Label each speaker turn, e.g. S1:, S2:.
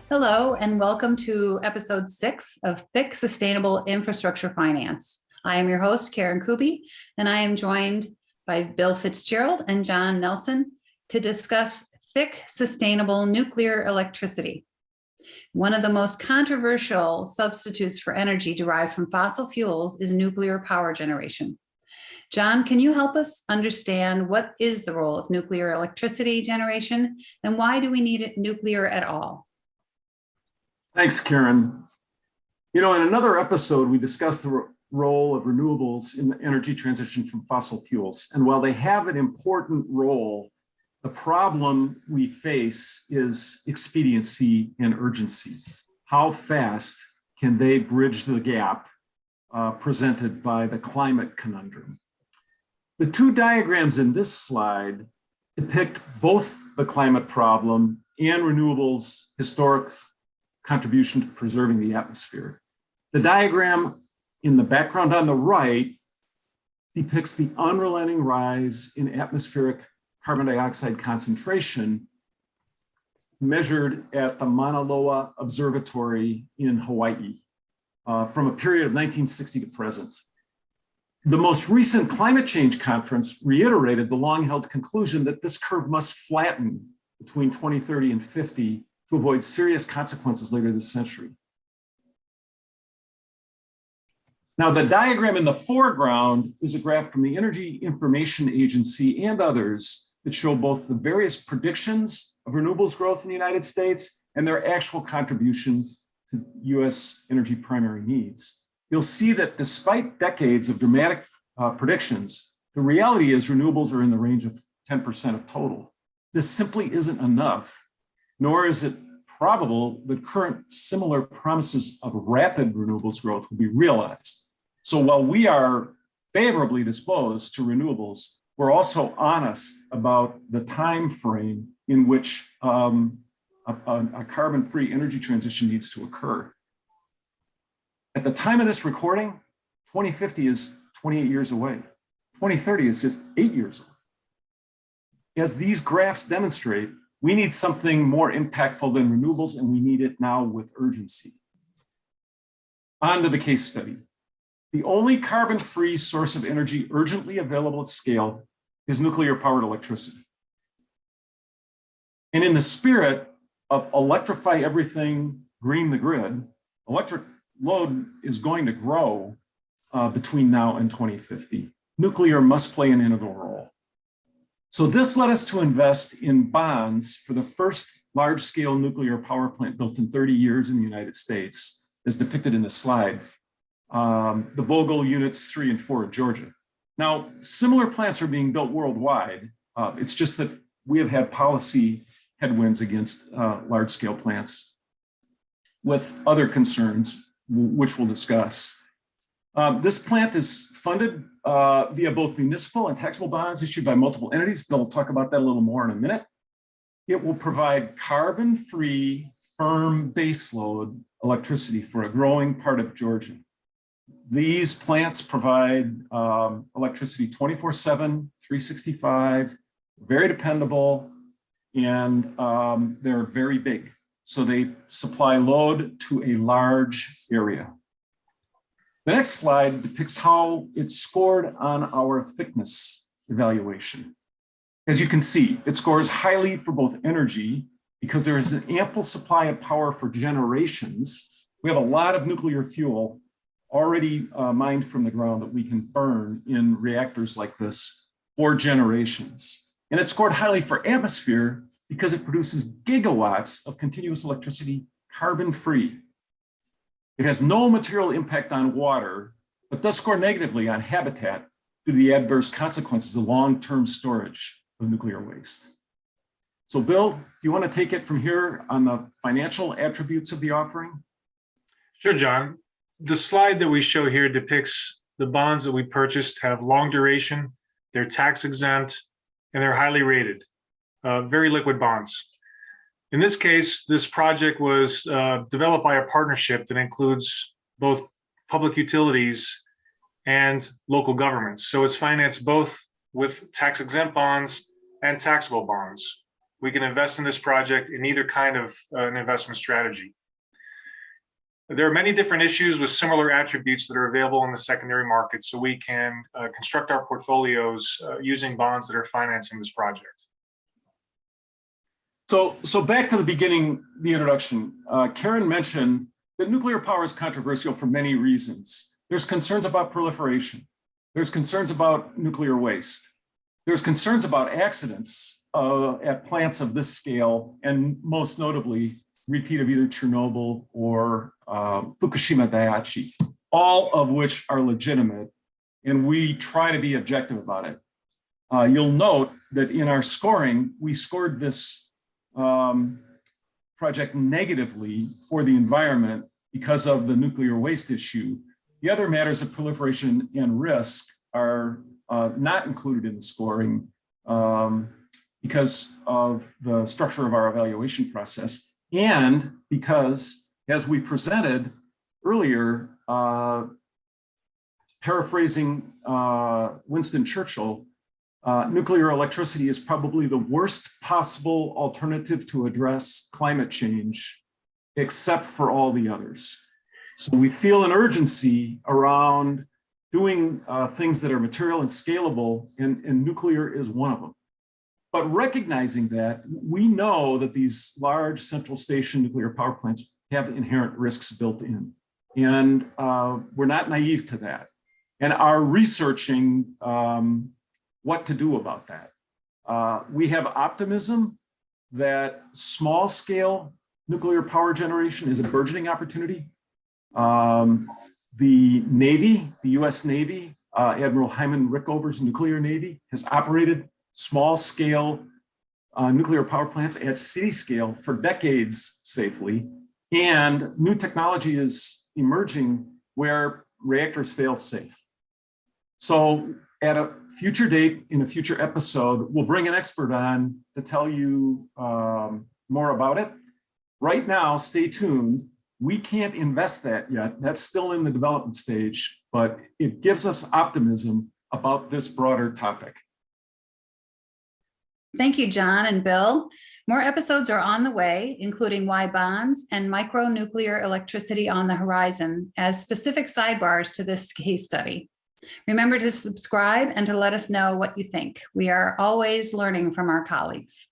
S1: Hello, and welcome to episode 6 of Thick Sustainable Infrastructure Finance. I am your host, Karen Kuby, and I am joined by Bill Fitzgerald and John Nelson to discuss thick, sustainable nuclear electricity. One of the most controversial substitutes for energy derived from fossil fuels is nuclear power generation. John, can you help us understand what is the role of nuclear electricity generation and why do we need nuclear at all?
S2: Thanks, Karen. In another episode, we discussed the role of renewables in the energy transition from fossil fuels. And while they have an important role, the problem we face is expediency and urgency. How fast can they bridge the gap presented by the climate conundrum? The two diagrams in this slide depict both the climate problem and renewables' historic contribution to preserving the atmosphere. The diagram in the background on the right depicts the unrelenting rise in atmospheric carbon dioxide concentration measured at the Mauna Loa Observatory in Hawaii from a period of 1960 to present. The most recent climate change conference reiterated the long-held conclusion that this curve must flatten between 2030 and 50 to avoid serious consequences later this century. Now, the diagram in the foreground is a graph from the Energy Information Agency and others that show both the various predictions of renewables growth in the United States and their actual contribution to US energy primary needs. You'll see that despite decades of dramatic predictions, the reality is renewables are in the range of 10% of total. This simply isn't enough, nor is it probable that current similar promises of rapid renewables growth will be realized. So while we are favorably disposed to renewables, we're also honest about the time frame in which a carbon-free energy transition needs to occur. At the time of this recording, 2050 is 28 years away. 2030 is just 8 years away. As these graphs demonstrate, we need something more impactful than renewables, and we need it now with urgency. On to the case study. The only carbon-free source of energy urgently available at scale is nuclear-powered electricity. And in the spirit of electrify everything, green the grid, electric load is going to grow between now and 2050. Nuclear must play an integral role. So this led us to invest in bonds for the first large-scale nuclear power plant built in 30 years in the United States, as depicted in the slide, the Vogtle Units 3 and 4 of Georgia. Now, similar plants are being built worldwide. It's just that we have had policy headwinds against large-scale plants with other concerns, which we'll discuss. This plant is funded via both municipal and taxable bonds issued by multiple entities. Bill will talk about that a little more in a minute. It will provide carbon-free, firm baseload electricity for a growing part of Georgia. These plants provide electricity 24/7, 365, very dependable, and they're very big. So they supply load to a large area. The next slide depicts how it's scored on our thickness evaluation. As you can see, it scores highly for both energy because there is an ample supply of power for generations. We have a lot of nuclear fuel already mined from the ground that we can burn in reactors like this for generations. And it scored highly for atmosphere because it produces gigawatts of continuous electricity carbon-free. It has no material impact on water, but does score negatively on habitat due to the adverse consequences of long-term storage of nuclear waste. So Bill, do you want to take it from here on the financial attributes of the offering?
S3: Sure, John. The slide that we show here depicts the bonds that we purchased have long duration, they're tax exempt, and they're highly rated, very liquid bonds. In this case, this project was developed by a partnership that includes both public utilities and local governments. So it's financed both with tax-exempt bonds and taxable bonds. we can invest in this project in either kind of an investment strategy. There are many different issues with similar attributes that are available in the secondary market, so we can construct our portfolios using bonds that are financing this project.
S2: So back to the beginning, the introduction. Karen mentioned that nuclear power is controversial for many reasons. There's concerns about proliferation. There's concerns about nuclear waste. There's concerns about accidents at plants of this scale, and most notably, repeat of either Chernobyl or Fukushima Daiichi, all of which are legitimate, and we try to be objective about it. You'll note that in our scoring, we scored this project negatively for the environment because of the nuclear waste issue. The other matters of proliferation and risk are not included in the scoring because of the structure of our evaluation process, and because, as we presented earlier, paraphrasing Winston Churchill, nuclear electricity is probably the worst possible alternative to address climate change, except for all the others. So we feel an urgency around doing things that are material and scalable, and nuclear is one of them. But recognizing that, we know that these large central station nuclear power plants have inherent risks built in. And we're not naive to that, and are researching what to do about that. We have optimism that small scale nuclear power generation is a burgeoning opportunity. The Navy, the US Navy, Admiral Hyman Rickover's nuclear Navy has operated small scale nuclear power plants at city scale for decades safely. And new technology is emerging where reactors fail safe. So at a future date, in a future episode, we'll bring an expert on to tell you more about it. Right now, stay tuned. We can't invest that yet. That's still in the development stage, but it gives us optimism about this broader topic.
S1: Thank you, John and Bill. More episodes are on the way, including why bonds and micronuclear electricity on the horizon as specific sidebars to this case study. Remember to subscribe and to let us know what you think. We are always learning from our colleagues.